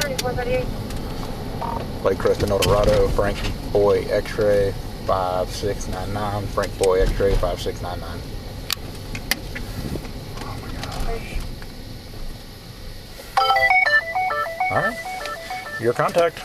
3438. Lake Crest, Eldorado, Frank Boy X-ray 5699. Frank Boy X-ray 5699. Oh my gosh. Alright. Your contact.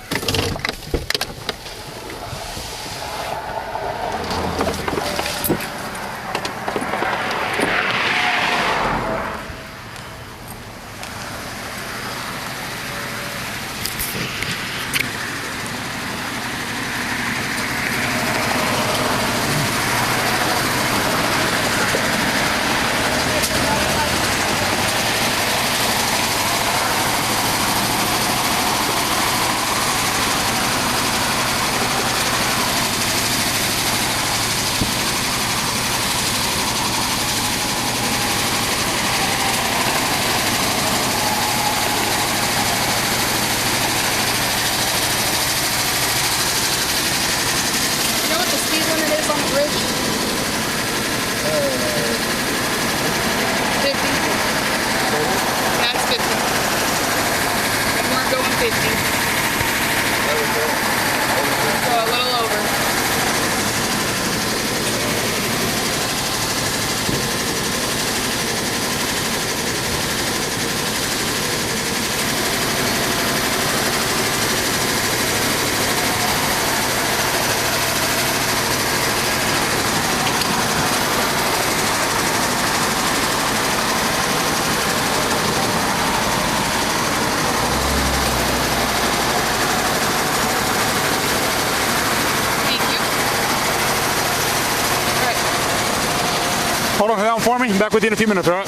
Hold on, hang on for me. I'm back with you in a few minutes, all right?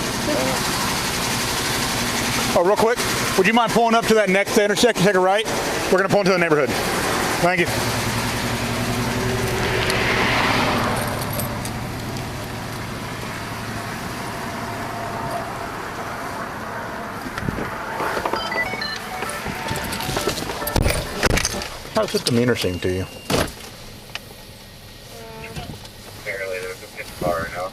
Oh, real quick, would you mind pulling up to that next intersection, take a right? We're gonna pull into the neighborhood. Thank you. How's his demeanor seem to you? Apparently there's a good car now.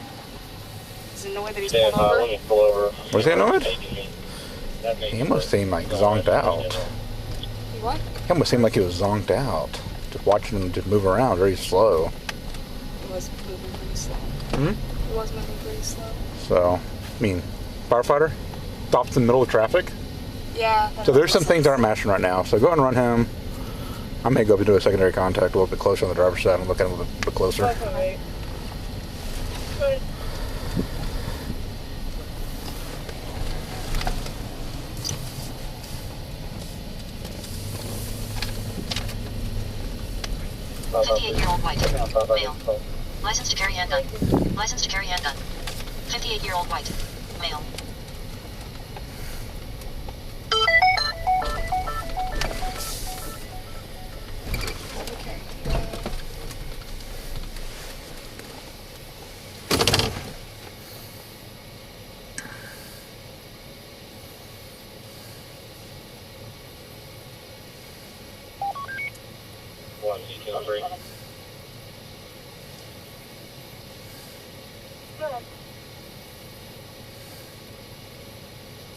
Is it annoyed that he's pulled over? Let me pull over. Was he annoyed? He almost seemed like zonked out. What? He almost seemed like he was zonked out. Just watching him just move around very slow. He was moving pretty slow. Hmm? He was moving pretty slow. So, I mean, firefighter stops in the middle of traffic. Yeah. So there's some things that aren't matching right now. So go and run him. I may go up and do a secondary contact a little bit closer on the driver's side and look at him a little bit closer. That's all right. Good. $58-year-old white, male, license to carry handgun, license to carry handgun, 58-year-old white, male.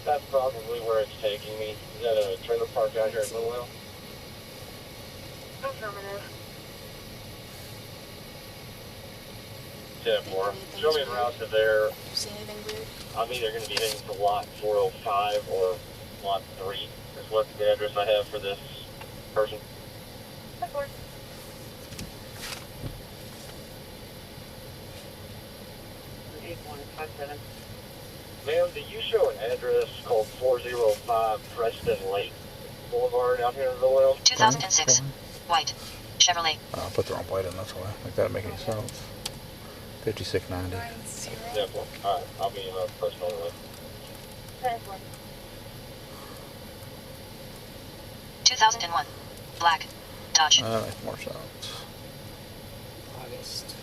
That's probably where it's taking me. Is that a trailer park out here at Little Well? Affirmative. 10-4. Show me the route to there. See anything weird? I'm either going to be heading to lot 405 or lot 3. Is what the address I have for this person. That's fine. Ma'am, do you show an address called 405 Preston Lake Boulevard out here in Little Well? 2006, white, Chevrolet. Oh, I put the wrong plate in, that's why. Like that make any sense. 5690. Yeah, well, alright, I'll be in a personal way. 2001, black, Dodge. That makes more sense. August.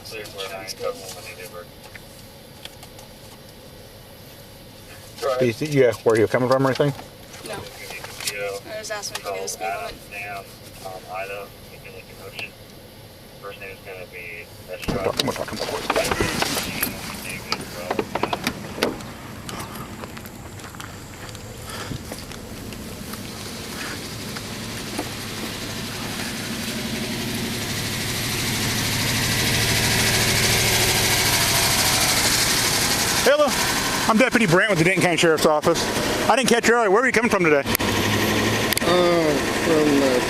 Please, where I ain't covering when they deliver. Yeah, where are you coming from or anything? No. I was asking if you knew the speed limit. Down, Ida, you can look at Ocean. First name is going to be We're talking I'm Deputy Brent with the Denton County Sheriff's Office. I didn't catch you earlier. Where were you coming from today? From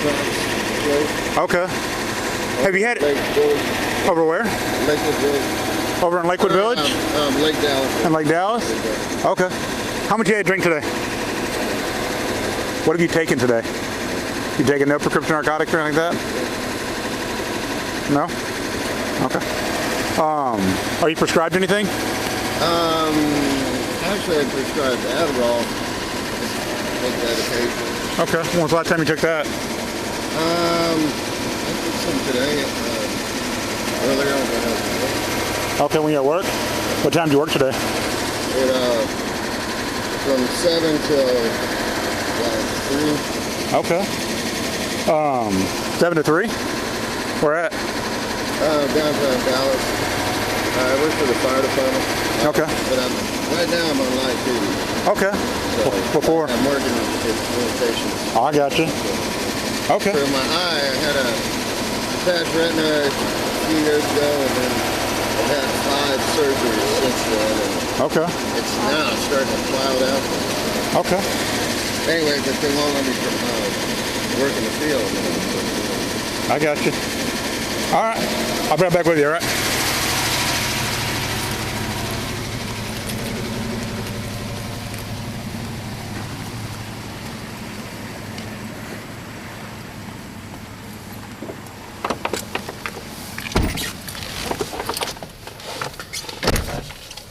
Fox. Okay. Have you had it? Lake Village. Over where? Lakewood Village. Over in Lakewood Village? Lake Dallas. In Lake Dallas? Okay. How much you had to drink today? What have you taken today? You taking no prescription narcotics or anything like that? No? Okay. Are you prescribed anything? Actually, I prescribed Adderall. Take that occasionally. Okay. When was the last time you took that? I took some today. Earlier on when I was at work. Okay, when you at work? What time do you work today? From 7 till about 3. Okay. 7 to 3? Where at? Downtown Dallas. I work for the fire department. Okay. But right now I'm on light duty. Okay. So What for? I'm working at communications. Oh, I got you. Okay. For my eye, I had a detached retina a few years ago, and then I've had 5 surgeries since then. And Okay. it's now starting to cloud out. Okay. Anyway, but they won't let me work in the field. I got you. All right. I'll be right back with you, all right?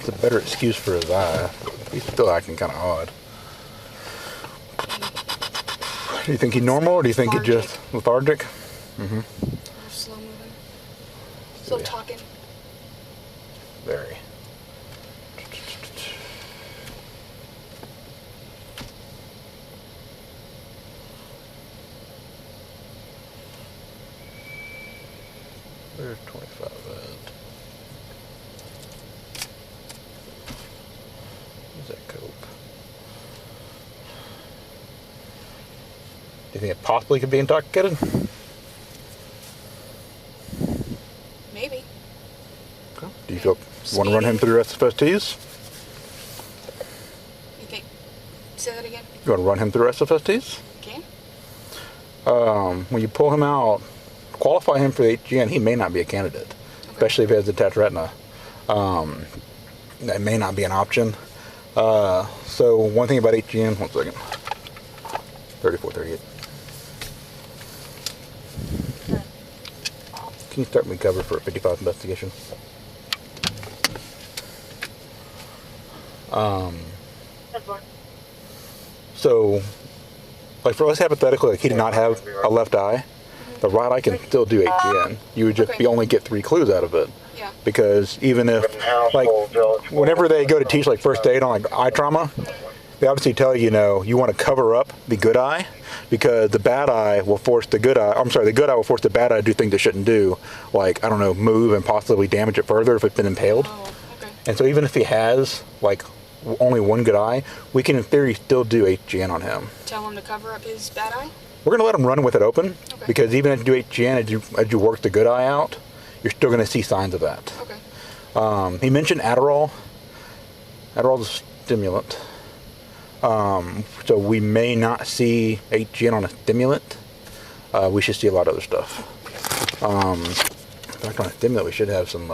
It's a better excuse for his eye. He's still acting kind of odd. Do you think he's normal, or do you think he's just lethargic? Mm-hmm. Slow moving. Still Yeah. talking. Very. There's 25 at. Where's that cope? Do you think it possibly could be intoxicated? Maybe. Okay. Do you want to run him through SFSTs? You think? Say that again. You want to run him through SFSTs? Okay. When you pull him out, qualify him for the HGN, he may not be a candidate, especially if he has detached retina. That may not be an option. So one thing about HGN, 1 second. 3438. Can you start me cover for a 55 investigation? So, like for us hypothetically, like he did not have a left eye, the right eye can still do HGN. You would just you only get 3 clues out of it. Yeah. Because even if, like, whenever they go to teach like first aid on like eye trauma, they obviously tell you, you want to cover up the good eye, because the bad eye will force the good eye, the good eye will force the bad eye to do things it shouldn't do, like, I don't know, move and possibly damage it further if it's been impaled. Oh, okay. And so even if he has, like, only one good eye, we can in theory still do HGN on him. Tell him to cover up his bad eye? We're going to let him run with it open, Okay. because even if you do HGN, as you work the good eye out, you're still going to see signs of that. Okay. He mentioned Adderall. Adderall's a stimulant. So we may not see HGN on a stimulant. We should see a lot of other stuff. In fact, on a stimulant, we should have some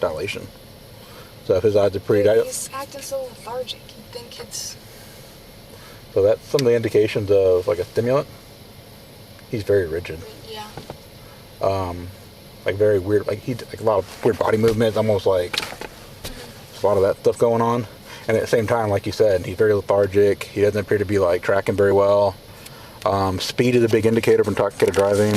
dilation. So if his eyes are pretty dilated. He's acting so lethargic. You'd think it's... So that's some of the indications of like a stimulant. He's very rigid. Yeah. Like very weird, like a lot of weird body movements, almost like there's a lot of that stuff going on. And at the same time, like you said, he's very lethargic. He doesn't appear to be like tracking very well. Speed is a big indicator for intoxicated driving,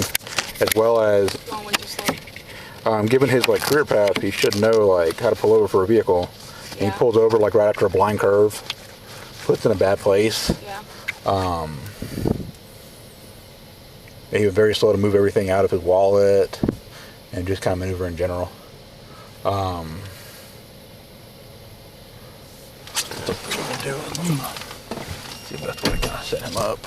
as well as Long way too slow. given his like career path, he should know like how to pull over for a vehicle. And Yeah. he pulls over like right after a blind curve, puts in a bad place. Yeah. He was very slow to move everything out of his wallet and just kind of maneuver in general. What I'm doing, see if that's what I can set him up.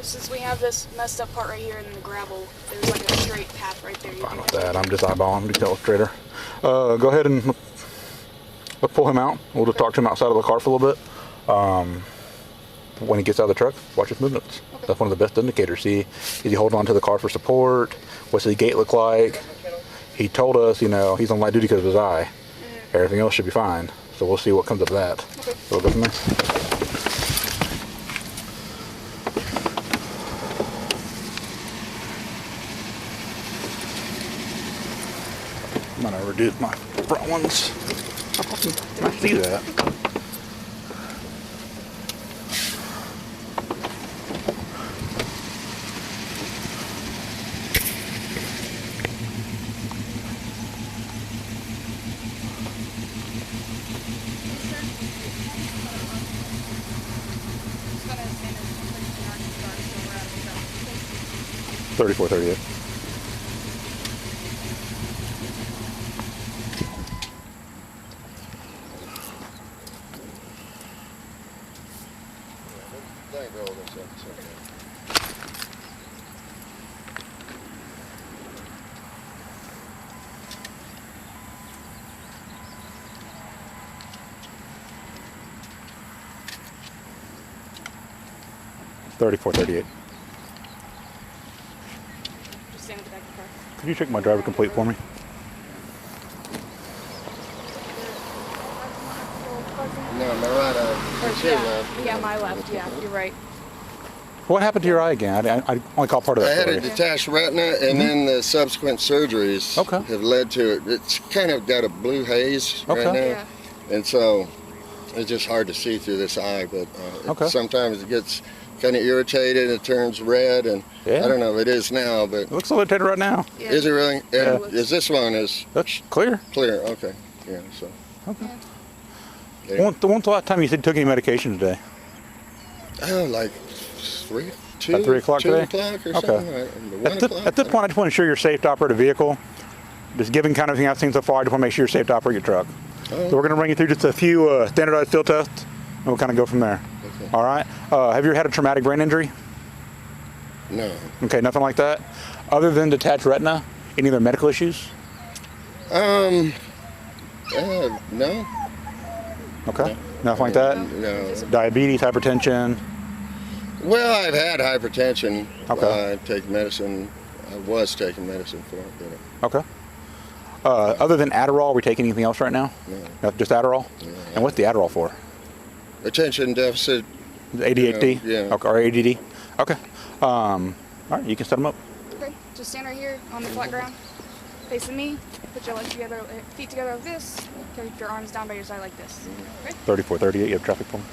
Since we have this messed up part right here in the gravel, there's like a straight path right there. You Fine can with that. I'm just eyeballing the illustrator. Go ahead and let's pull him out. We'll just talk to him outside of the car for a little bit. When he gets out of the truck, watch his movements. Okay. That's one of the best indicators. See, is he holding on to the car for support? What's his gait look like? He told us, you know, he's on light duty because of his eye. Everything else should be fine. So we'll see what comes of that. Okay. So we'll go from there. I'm gonna reduce my front ones. I see that. Just gonna stand in the car so we're out of the truck. 3438. Thank you all this up. 3438. Just stand at the back of the car. Could you check my driver complete for me? No, my right eye. It's your left. Yeah, my left. Yeah, you're right. What happened to your eye again? I only caught part of I that had a story. detached retina, and then the subsequent surgeries Okay. have led to it. It's kind of got a blue haze right now, Okay. Yeah. and so it's just hard to see through this eye. But Okay. sometimes it gets kind of irritated. It turns red, and Yeah. I don't know if it is now, but It looks irritated right now. Yeah. is it really? Yeah. And is this one is That's clear. clear? Okay, yeah. So Okay. yeah. When's the last time you took any medication today? Oh, like 2 3 o'clock today? 2 o'clock or Okay. something. Right? 1 o'clock. At this point, I just want to ensure you're safe to operate a vehicle. Just given kind of everything I've seen so far, I just want to make sure you're safe to operate your truck. Oh. So we're going to run you through just a few standardized field tests, and we'll kind of go from there. Okay. All right. Have you ever had a traumatic brain injury? No. Okay, nothing like that. Other than detached retina, any other medical issues? No. Okay, nothing like that. No. Diabetes, hypertension. Well, I've had hypertension. Okay. I take medicine. I was taking medicine for it. But, Okay. Other than Adderall, are we taking anything else right now? no. Just Adderall? And what's the Adderall for? Attention deficit. ADHD? Yeah. Okay, or ADD? Okay. All right, you can set them up. Okay. Just stand right here on the flat ground, facing me. Put your legs together, feet together like this. Keep your arms down by your side like this. Okay. 3438, you have traffic for me?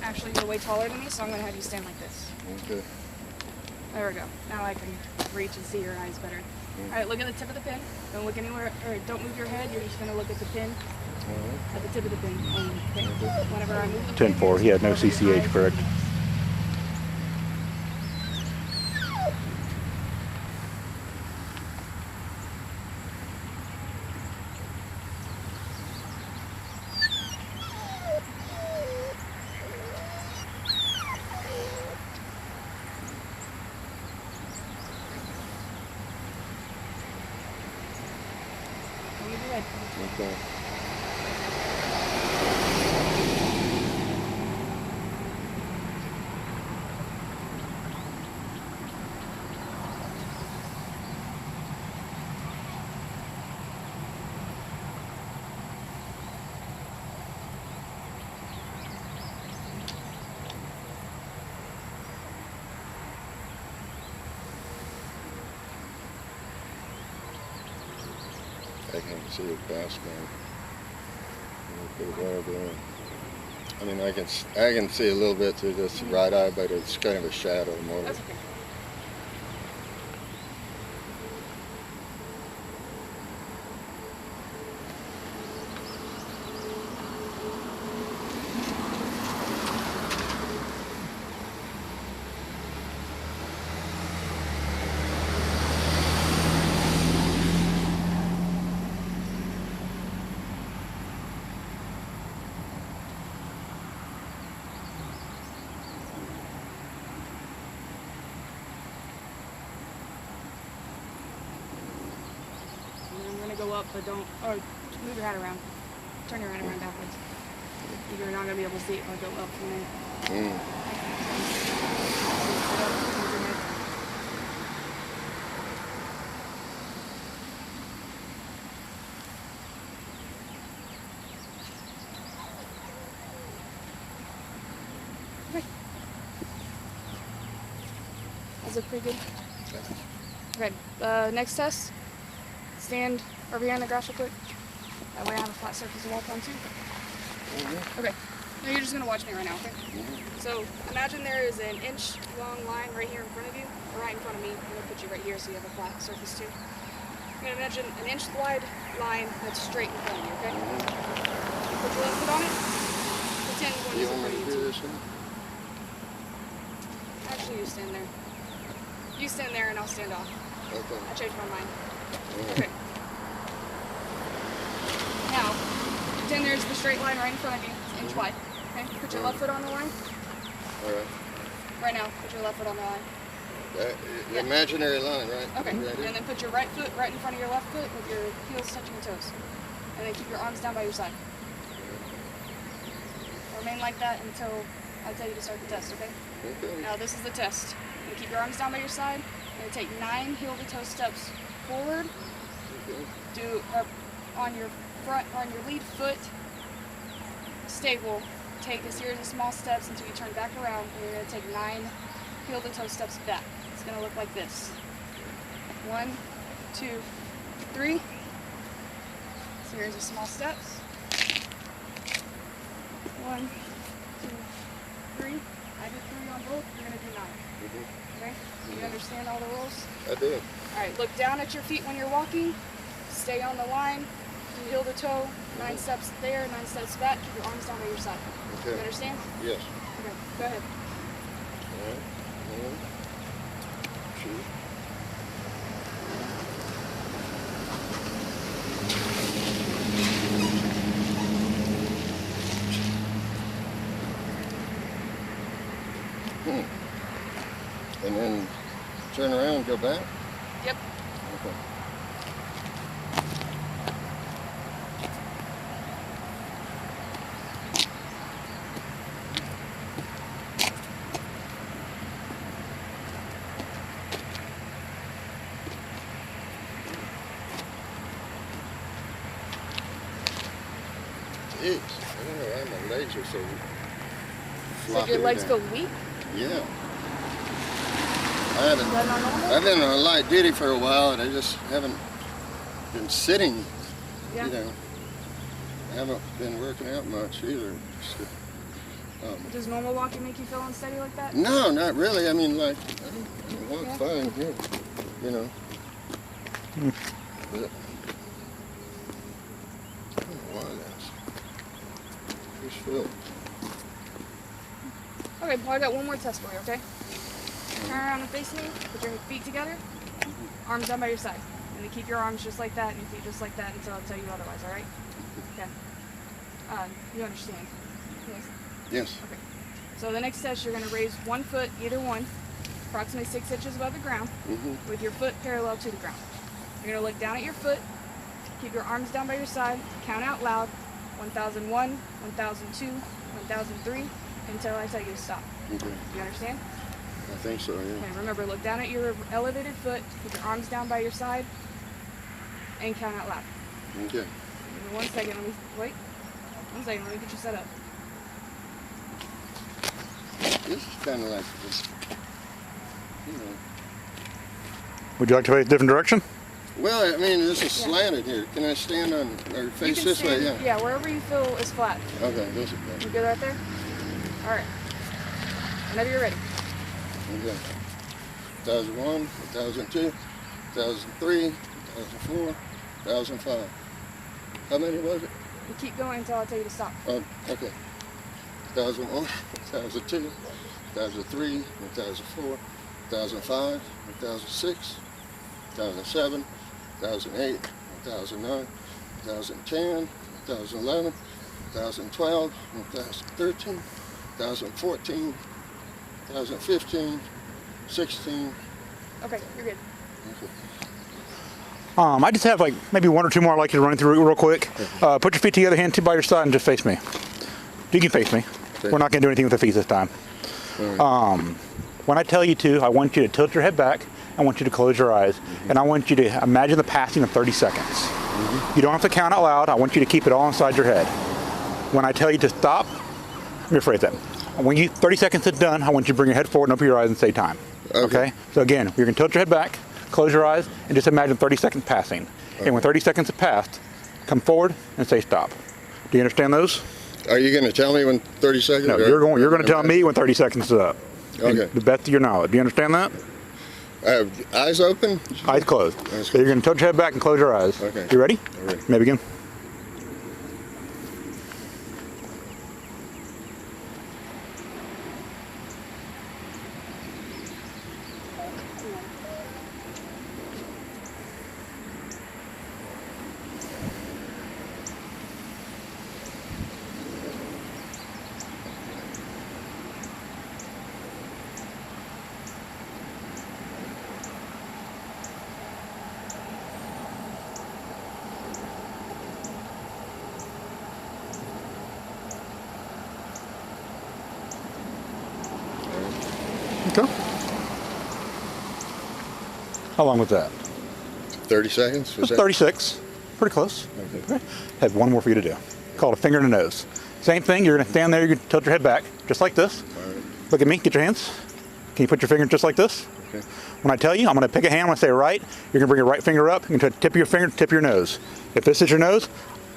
Actually, you're way taller than me, so I'm gonna have you stand like this. Okay. There we go. Now I can reach and see your eyes better. All right, look at the tip of the pin. Don't look anywhere, or don't move your head. You're just gonna look at the pin, at the tip of the pin. Okay. Whenever I move the pin, 10-4, he had no CCH, correct? When you do it. Okay. I can't see it past me. Pretty well there. I mean, I can see a little bit through this right eye, but it's kind of a shadow more. That's okay. go up, but don't, or move your hat around. Turn your hat around backwards. You're not going to be able to see it if I go up from there. Okay. That's look pretty good. Okay, next test. Stand over here on the grass real quick. That way I have a flat surface to walk on too. Okay, now you're just gonna watch me right now, okay? So imagine there is an inch long line right here in front of you, or right in front of me. I'm gonna put you right here so you have a flat surface too. You're gonna imagine an inch wide line that's straight in front of you, okay? Put your left foot on it. Pretend one is in front of you too. Actually, you stand there. You stand there and I'll stand off. Okay. I changed my mind. Okay. Now, pretend there's the straight line right in front of you. It's inch wide. Okay? Put your left foot on the line. Alright. Right now, put your left foot on the line. The imaginary line, right? Okay. Right here. And then put your right foot right in front of your left foot with your heels touching your toes. And then keep your arms down by your side. Remain like that until I tell you to start the test, okay? Okay. Now this is the test. You keep your arms down by your side. You're gonna take 9 heel-to-toe steps forward. Do on your lead foot. Stable. Take a series of small steps until you turn back around, and you're gonna take 9 heel-to-toe steps back. It's gonna look like this. 1, 2, 3. Series of small steps. 1, 2, 3. I did 3 on both. You're gonna do 9. Okay? Do you understand all the rules? I do. Alright, look down at your feet when you're walking. Stay on the line. Do heel to toe. 9 steps there, 9 steps back. Keep your arms down by your side. Okay. You understand? Yes. Okay, go ahead. Alright. 1, 2. And then turn around and go back? Yep. Okay. Jeez, I don't know why my legs are so So your legs feel weak? Yeah. Is that not normal? I've been on light duty for a while, and I just haven't been sitting. Yeah. You know, I haven't been working out much either. So, Does normal walking make you feel unsteady like that? no, not really. I mean, like, I walk fine here. You know. But I don't know why that's. Just feel. Okay, well, I got one more test for you, okay? Turn around and face me, put your feet together, arms down by your side. And then keep your arms just like that and your feet just like that until I tell you otherwise, alright? Okay. You understand? Yes? Yes. Okay. So the next test, you're going to raise one foot, either one, approximately 6 inches above the ground, with your foot parallel to the ground. You're going to look down at your foot, keep your arms down by your side, count out loud, 1001, 1002, 1003, until I tell you to stop. Okay. You understand? I think so, yeah. Okay, remember, look down at your elevated foot, keep your arms down by your side, and count out loud. Okay. Give me 1 second, let me, wait. 1 second, let me get you set up. This is kind of like, you know. Would you like to face a different direction? Well, I mean, this is slanted here. Can I stand on, or face this way? Yeah. Yeah, wherever you feel is flat. Okay, this is You good. good right there? Alright. Whenever you're ready. Okay. 1001, 1002, 1003, 1004, 1005. How many was it? You keep going until I tell you to stop. Oh, okay. 1001, 1002, 1003, 1004, 1005, 1006, 2007, 2008, 2009, 2010, 2011, 2012, 2013, 2014, 2015, 16. Okay, you're good. Okay. I just have like maybe one or two more I'd like you to run through real quick. Put your feet together, hand two by your side, and just face me. You can face me. We're not going to do anything with the feet this time. When I tell you to, I want you to tilt your head back. I want you to close your eyes. And I want you to imagine the passing of 30 seconds. You don't have to count out loud. I want you to keep it all inside your head. When I tell you to stop, let me rephrase that. When 30 seconds is done, I want you to bring your head forward and open your eyes and say time. Okay? So again, you're going to tilt your head back, close your eyes, and just imagine 30 seconds passing. And when 30 seconds have passed, come forward and say stop. Do you understand those? Are you going to tell me when 30 seconds? No, you're going to tell me when 30 seconds is up. Okay. The best of your knowledge. Do you understand that? Eyes open? Eyes closed. So you're going to tilt your head back and close your eyes. Okay. You ready? I'm ready. May begin. Okay. How long was that? 30 seconds? Was that? 36. Pretty close. Okay. Have one more for you to do. Called a finger in the nose. Same thing. You're going to stand there. You're going to tilt your head back, just like this. All right. Look at me. Get your hands. Can you put your finger just like this? Okay. When I tell you, I'm going to pick a hand. When I say right, you're going to bring your right finger up. You're going to tip your finger to tip your nose. If this is your nose,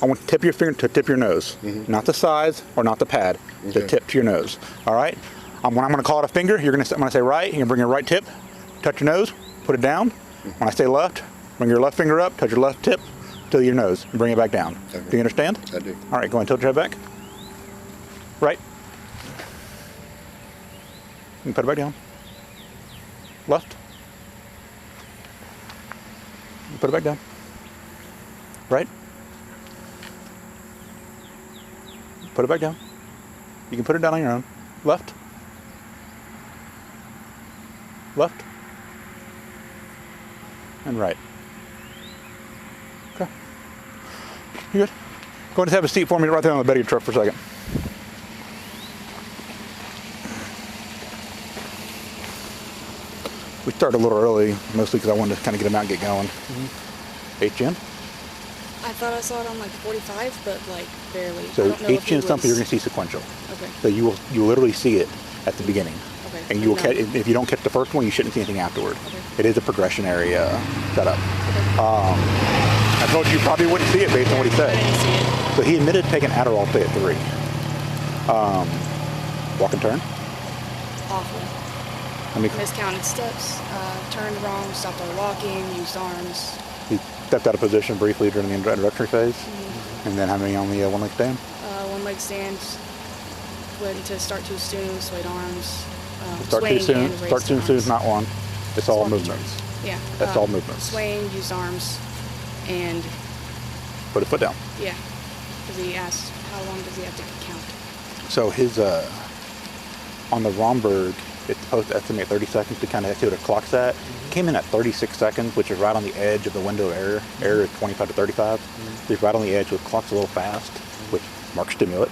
I want to tip your finger to tip your nose. Not the size or not the pad. The Okay. tip to your nose. All right? When I'm going to call it a finger, you're going to, when I say right, you're going to bring your right tip, touch your nose, put it down. When I say left, bring your left finger up, touch your left tip to your nose, and bring it back down. Okay. Do you understand? I do. All right, go ahead and tilt your head back. Right. And put it back down. Left. And put it back down. Right. Put it back down. You can put it down on your own. Left. Left. And right. Okay. You good? Go ahead and have a seat for me right there on the bed of your truck for a second. We started a little early, mostly because I wanted to kind of get them out and get going. HN. I thought I saw it on like 45, but like barely. I So don't know if HN it is something you're was- going to see sequential. Okay. So you literally see it at the beginning. Okay. And you will No. catch, if you don't catch the first one, you shouldn't see anything afterward. Okay. It is a progressionary setup. I told you probably wouldn't see it based on what he I said. didn't see it. So he admitted taking Adderall today at 3. Walk and turn. Awful. Let me, Miscounted steps, turned wrong, stopped while walking, used arms. he stepped out of position briefly during the introductory phase. And then how many on the one leg stand? One leg stand, went to start too soon, swayed arms. Start too swaying soon. and raised Start too soon is arms. not one. It's all Walking movements. turns. Yeah. That's all movements. Swaying, used arms, and Put a foot down. yeah. Because he asked how long does he have to count. So his, on the Romberg, it's supposed to estimate 30 seconds to kind of see what a clock's at. Came in at 36 seconds, which is right on the edge of the window of error. Error is 25 to 35. So he's right on the edge, so the clock's a little fast, which marks stimulant.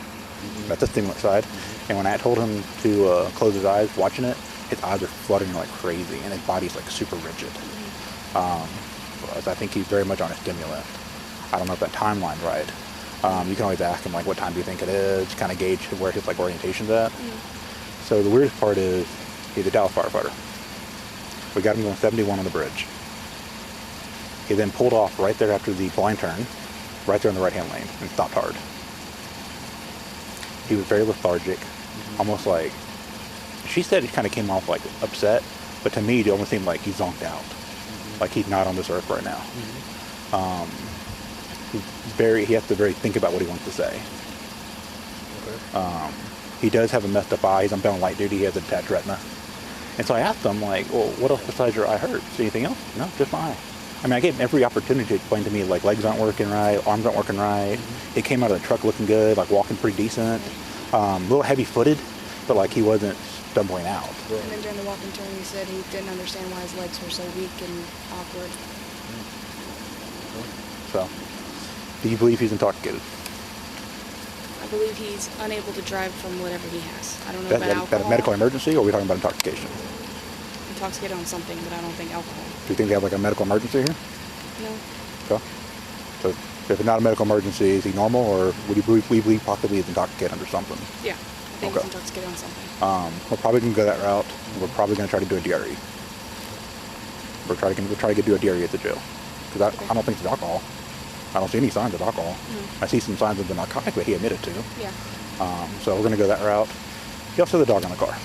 That's the stimulant side. And when I told him to close his eyes watching it, his eyes are fluttering like crazy, and his body's like super rigid. I think he's very much on a stimulant. I don't know if that timeline's right. You can always ask him like, what time do you think it is? Kind of gauge where his like orientation's at. So the weirdest part is he's a Dallas firefighter. We got him going 71 on the bridge. He then pulled off right there after the blind turn, right there in the right-hand lane, and stopped hard. He was very lethargic, almost like, she said he kind of came off like upset, but to me it almost seemed like he zonked out, like he's not on this earth right now. He has to very think about what he wants to say. He does have a messed up eye. He's on been on light duty. He has a detached retina. And so I asked him, like, well, what else besides your eye hurts? Anything else? No, just my eye. I mean, I gave him every opportunity to explain to me, like, legs aren't working right, arms aren't working right. He came out of the truck looking good, like, walking pretty decent. A little heavy-footed, but, like, he wasn't stumbling out. And then during the walk and turn, he said he didn't understand why his legs were so weak and awkward. So, do you believe he's intoxicated? I believe he's unable to drive from whatever he has. I don't know That, about that, alcohol. that a medical emergency, or are we talking about intoxication? Intoxicated on something, but I don't think alcohol. Do you think they have like a medical emergency here? No. Okay. So if it's not a medical emergency, is he normal, or would you believe possibly he's intoxicated under something? Yeah, I think Okay. he's intoxicated on something. We're probably going to go that route. We're probably going to try to do a DRE. We'll try to do a DRE at the jail. Because I don't think it's alcohol. I don't see any signs of alcohol. I see some signs of the narcotic that he admitted to. Yeah. So we're going to go that route. He also had the dog in the car.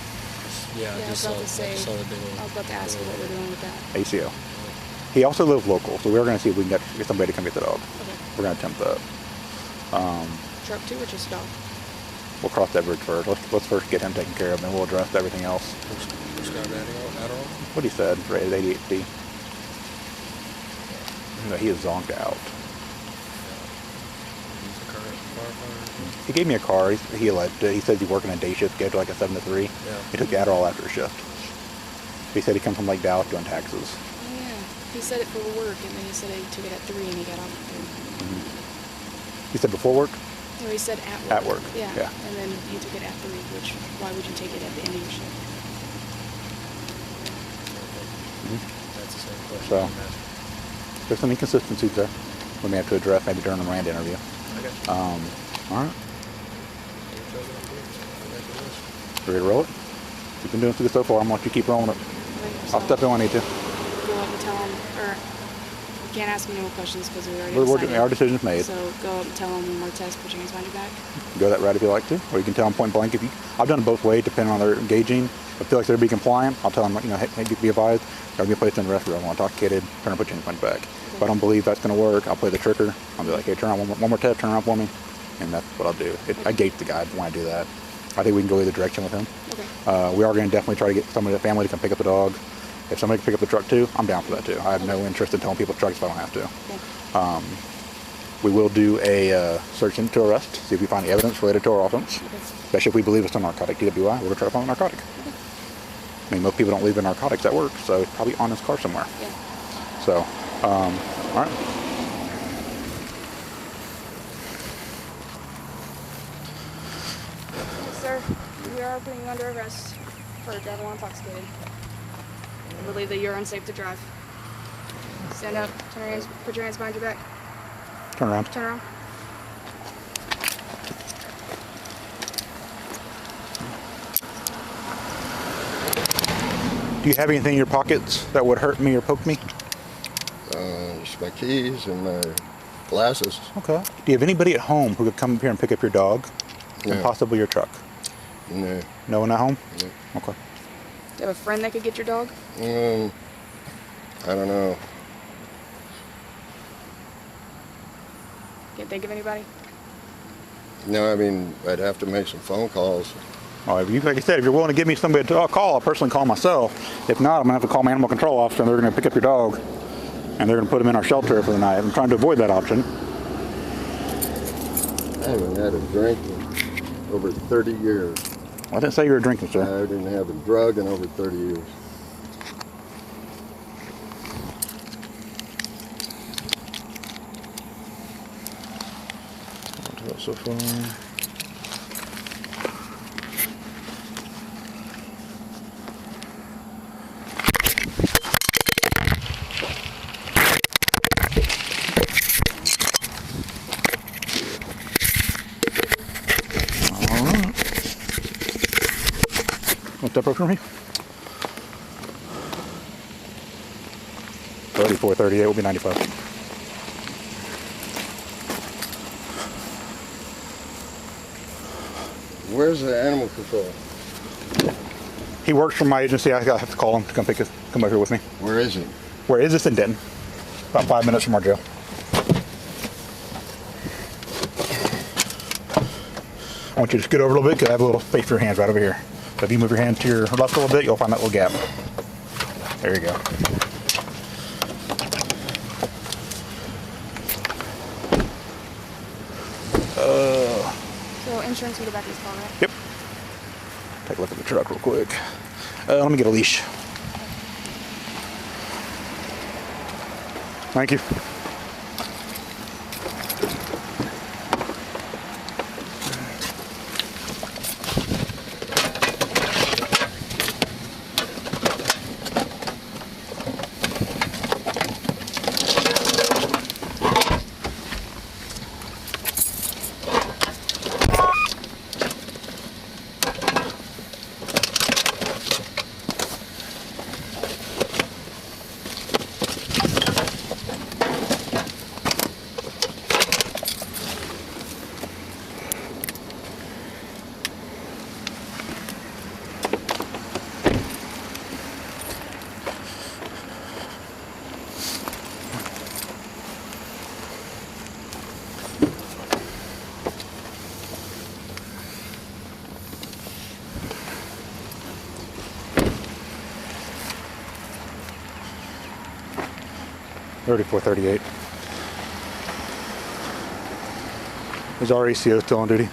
Yeah, I was about to say, I was about to ask you what we're doing with that. ACO. He also lives local, so we're going to see if we can get somebody to come get the dog. Okay. We're going to attempt that. Truck too, or just dog? We'll cross that bridge first. Let's first get him taken care of, and we'll address everything else. Prescribed Adderall? What he said, rated ADHD. No, he is zonked out. He's a current firefighter. He gave me a car. He alleged it. He said he's working a day shift, scheduled like a 7 to 3. Yeah. He took Adderall after a shift. He said he comes from Lake Dallas doing taxes. Oh yeah. He said it for work, and then he said he took it at 3 and he got off at 3. He said before work? No, he said at work. At work, Yeah. yeah. And then you took it at 3, which, why would you take it at the end of your shift? That's the same question. So- I imagine. There's some inconsistencies there. We may have to address maybe during the Miranda interview. I got you. All right. Congratulations. Ready to roll it? You've been doing good so far. I'm going to let you keep rolling it. I'll step in when I need to. Go up and tell him, or you can't ask me no more questions because we already decided. Our decision's made. So go up and tell him one more test, put your hands behind your back. Go that route if you like to, or you can tell them point blank. I've done it both ways, depending on their engaging. If I feel like they're being compliant, I'll tell them, hey, be advised, they'll be placed in the arrest. I'm intoxicated. Turn and put your hands behind your back. If I don't believe that's going to work, I'll play the trigger. I'll be like, hey, turn on one more test, turn around for me, and that's what I'll do. I gauge the guy when I do that. I think we can go either direction with him. Okay. We are going to definitely try to get somebody in the family to come pick up the dog. If somebody can pick up the truck too, I'm down for that too. I have no interest in telling people trucks if I don't have to. Okay. We will do a search into arrest, see if we find any evidence related to our offense. Okay. Especially if we believe it's a narcotic DUI, we're going to try to find a narcotic. Okay. I mean, most people don't leave their narcotics at work, so it's probably on his car somewhere. Yeah. So, all right. Yes, sir. We are putting you under arrest for driving while intoxicated. I believe that you're unsafe to drive. Stand up, turn your hands, put your hands behind your back. Turn around. Turn around. Do you have anything in your pockets that would hurt me or poke me? Just my keys and my glasses. Okay. Do you have anybody at home who could come up here and pick up your dog? And No. possibly your truck? No. No one at home? No. Okay. Do you have a friend that could get your dog? I don't know. Can't think of anybody? No, I mean, I'd have to make some phone calls. Well, if you, like I said, if you're willing to give me somebody to call, I'll personally call myself. If not, I'm going to have to call my animal control officer, and they're going to pick up your dog, and they're going to put him in our shelter for the night. I'm trying to avoid that option. I haven't had a drink in over 30 years. Well, I didn't say you were drinking, sir. I didn't have a drug in over 30 years. So far. Want that for me? 34, 38 will be 95. Where's the animal control? He works for my agency. I have to call him to come come over here with me. Where is he? Where is this in Denton? About 5 minutes from our jail. I want you to scoot over a little bit because I have a little space for your hands right over here. So if you move your hand to your left a little bit, you'll find that little gap. There you go. So insurance in the back of his car, right? Yep. Take a look at the truck real quick. Let me get a leash. Thank you. 3438. Is our ACO still on duty?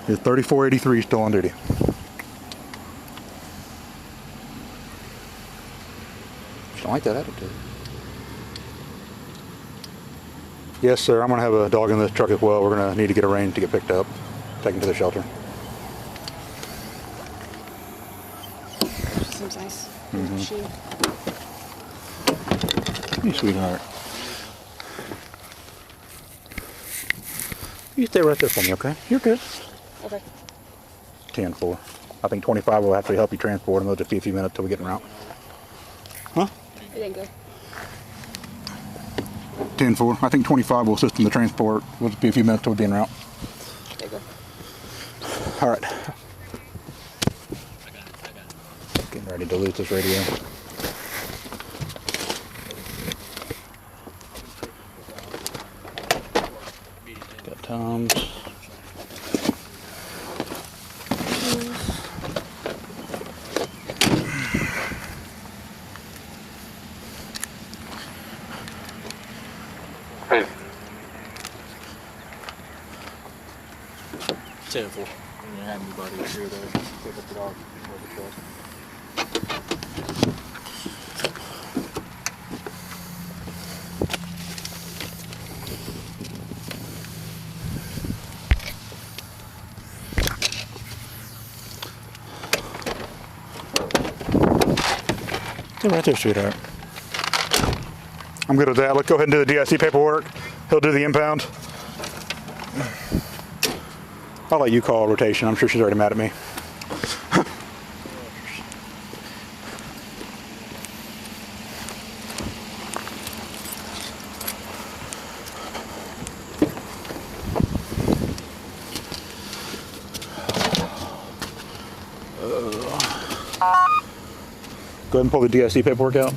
Is 3483 still on duty? Don't like that attitude. Yes, sir. I'm gonna have a dog in the truck as well. We're gonna need to get arranged to get picked up, taken to the shelter. She seems nice. Hey, sweetheart. You stay right there for me, okay? You're good. Okay. 10-4. I think 25 will actually help you transport him. It'll just be a few minutes till we get en route. Huh? It didn't go. 10-4. I think 25 will assist in the transport. It'll just be a few minutes till we be en route. There you go. All right. Getting ready to lose this radio. Got Tom's. Hey. 10-4. I'm gonna have anybody here to pick up the dog. Stay right there, sweetheart. I'm good with that. Let's go ahead and do the DIC paperwork. He'll do the impound. I'll let you call a rotation. I'm sure she's already mad at me. Go ahead and pull the DIC paperwork out.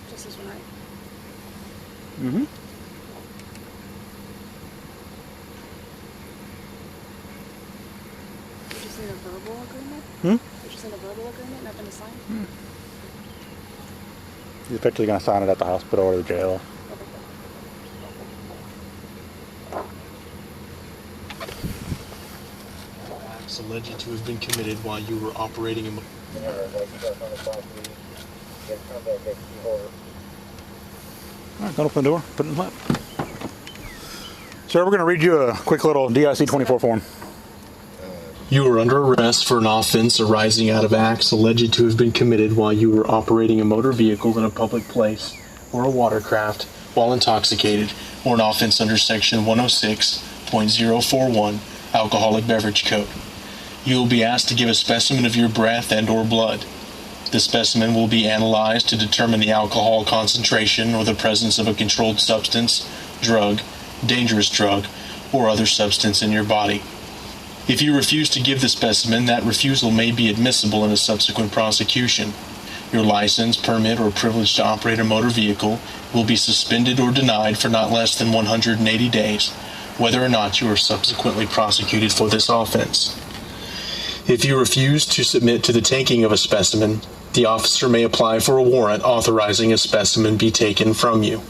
Just this one, right? Mm-hmm. We just need a verbal agreement? We just need a verbal agreement, nothing to sign? He's effectively going to sign it at the hospital or the jail. Acts alleged to have been committed while you were operating a All right, go open the door, put it in the lap. Sir, we're going to read you a quick little DIC 24 form. You are under arrest for an offense arising out of acts alleged to have been committed while you were operating a motor vehicle in a public place or a watercraft while intoxicated, or an offense under Section 106.041 Alcoholic Beverage Code. You will be asked to give a specimen of your breath and/or blood. The specimen will be analyzed to determine the alcohol concentration or the presence of a controlled substance, drug, dangerous drug, or other substance in your body. If you refuse to give the specimen, that refusal may be admissible in a subsequent prosecution. Your license, permit, or privilege to operate a motor vehicle will be suspended or denied for not less than 180 days, whether or not you are subsequently prosecuted for this offense. If you refuse to submit to the taking of a specimen, the officer may apply for a warrant authorizing a specimen be taken from you.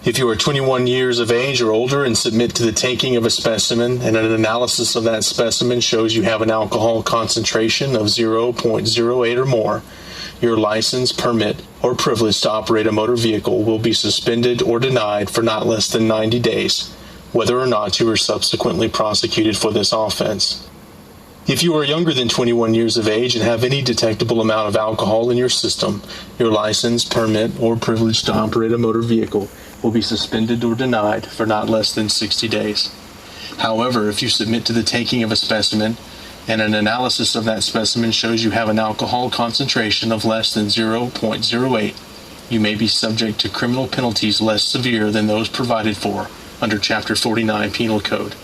If you are 21 years of age or older and submit to the taking of a specimen and an analysis of that specimen shows you have an alcohol concentration of 0.08 or more, your license, permit, or privilege to operate a motor vehicle will be suspended or denied for not less than 90 days, whether or not you are subsequently prosecuted for this offense. If you are younger than 21 years of age and have any detectable amount of alcohol in your system, your license, permit, or privilege to operate a motor vehicle will be suspended or denied for not less than 60 days. However, if you submit to the taking of a specimen and an analysis of that specimen shows you have an alcohol concentration of less than 0.08, you may be subject to criminal penalties less severe than those provided for under Chapter 49 Penal Code.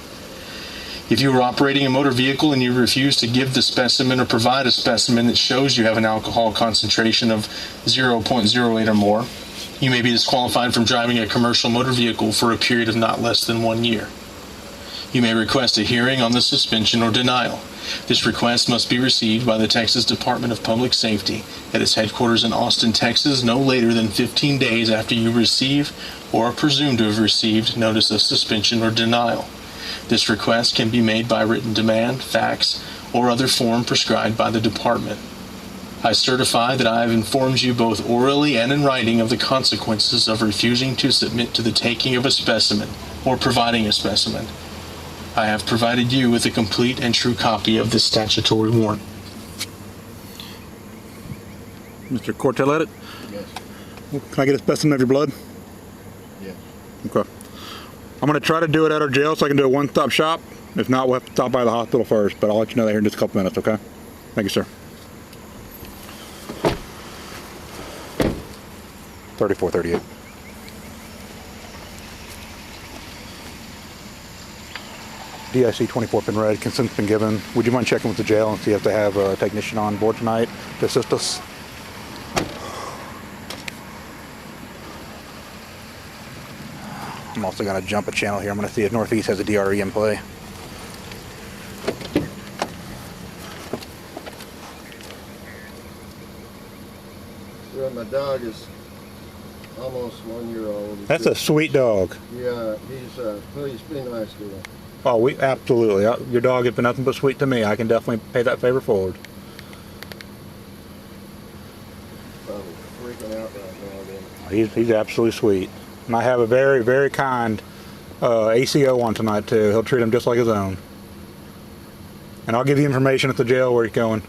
If you are operating a motor vehicle and you refuse to give the specimen or provide a specimen that shows you have an alcohol concentration of 0.08 or more, you may be disqualified from driving a commercial motor vehicle for a period of not less than 1 year. You may request a hearing on the suspension or denial. This request must be received by the Texas Department of Public Safety at its headquarters in Austin, Texas, no later than 15 days after you receive or are presumed to have received notice of suspension or denial. This request can be made by written demand, fax, or other form prescribed by the department. I certify that I have informed you both orally and in writing of the consequences of refusing to submit to the taking of a specimen or providing a specimen. I have provided you with a complete and true copy of this statutory warrant. Mr. Cortellet? Yes. Can I get a specimen of your blood? Yeah. Okay. I'm going to try to do it at our jail so I can do a one-stop shop. If not, we'll have to stop by the hospital first, but I'll let you know that here in just a couple minutes, okay? Thank you, sir. 3438. DIC 24 pin red, consent's been given. Would you mind checking with the jail and see if they have a technician on board tonight to assist us? I'm also going to jump a channel here. I'm going to see if Northeast has a DRE in play. Yeah, my dog is almost 1 year old. That's a sweet dog. Yeah, he's been nice to him. Oh, we absolutely. Your dog has been nothing but sweet to me. I can definitely pay that favor forward. Probably freaking out right now then. He's absolutely sweet. And I have a very, very kind ACO on tonight too. He'll treat him just like his own. And I'll give you information at the jail where he's going.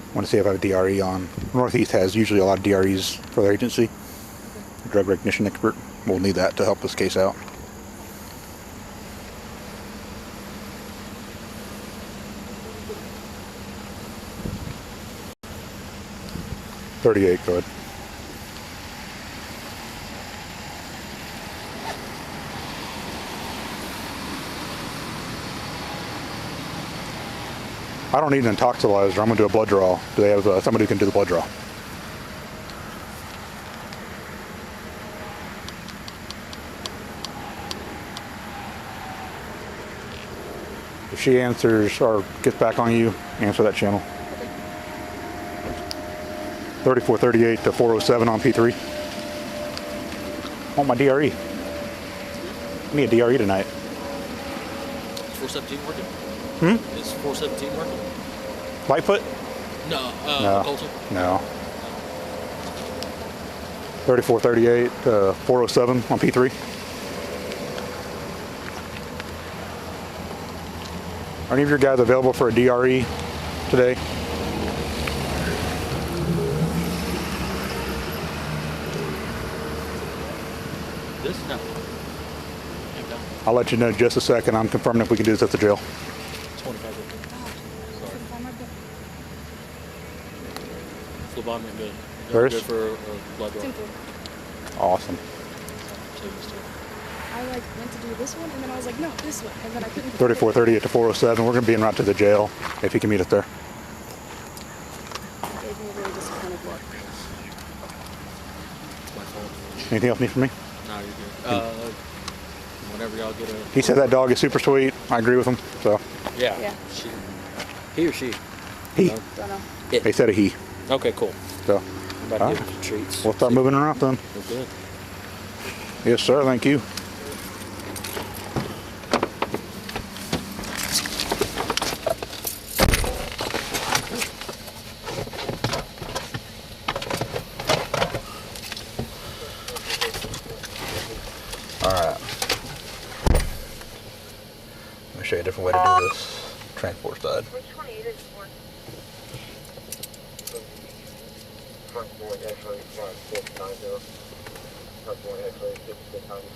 I want to see if I have a DRE on. Northeast has usually a lot of DREs for their agency. Drug recognition expert. We'll need that to help this case out. Go ahead. I don't need an intoxilizer. I'm going to do a blood draw. Do they have somebody who can do the blood draw? If she answers or gets back on you, answer that channel. 3438 to 407 on P3. I want my DRE. I need a DRE tonight. 417 working? Is 417 working? Lightfoot? No, No. Colton? No. 3438 to 407 on P3. Are any of your guys available for a DRE today? This? No. I'll let you know in just a second. I'm confirming if we can do this at the jail. 25. Sorry. Phlebotomy good. Where is? Good for blood draw. Simple. Awesome. I went to do this one, and then I was like, no, this one, and then I couldn't. 3438 to 407. We're going to be en route to the jail if you can meet us there. Gave me a really disappointed look. It's my fault. Anything else you need from me? No, you're good. Whenever y'all get a... He said that dog is super sweet. I agree with him. So Yeah. Yeah. He or she? He. No? Don't know. They said a he. Okay, cool. So, I'm about to Alright. give him some treats. we'll start moving around then. We're good. Yes, sir. Thank you. Alright. Let me show you a different way to do this. Transport side. Front point actually, front 690. Front point actually, 690.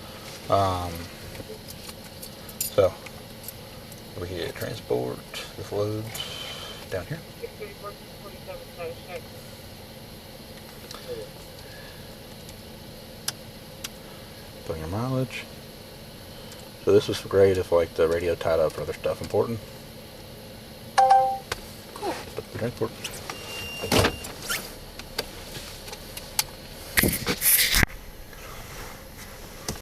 So we get transport, this loads down here. Put in your mileage. So this is great if like the radio tied up for other stuff important. Cool. Transport.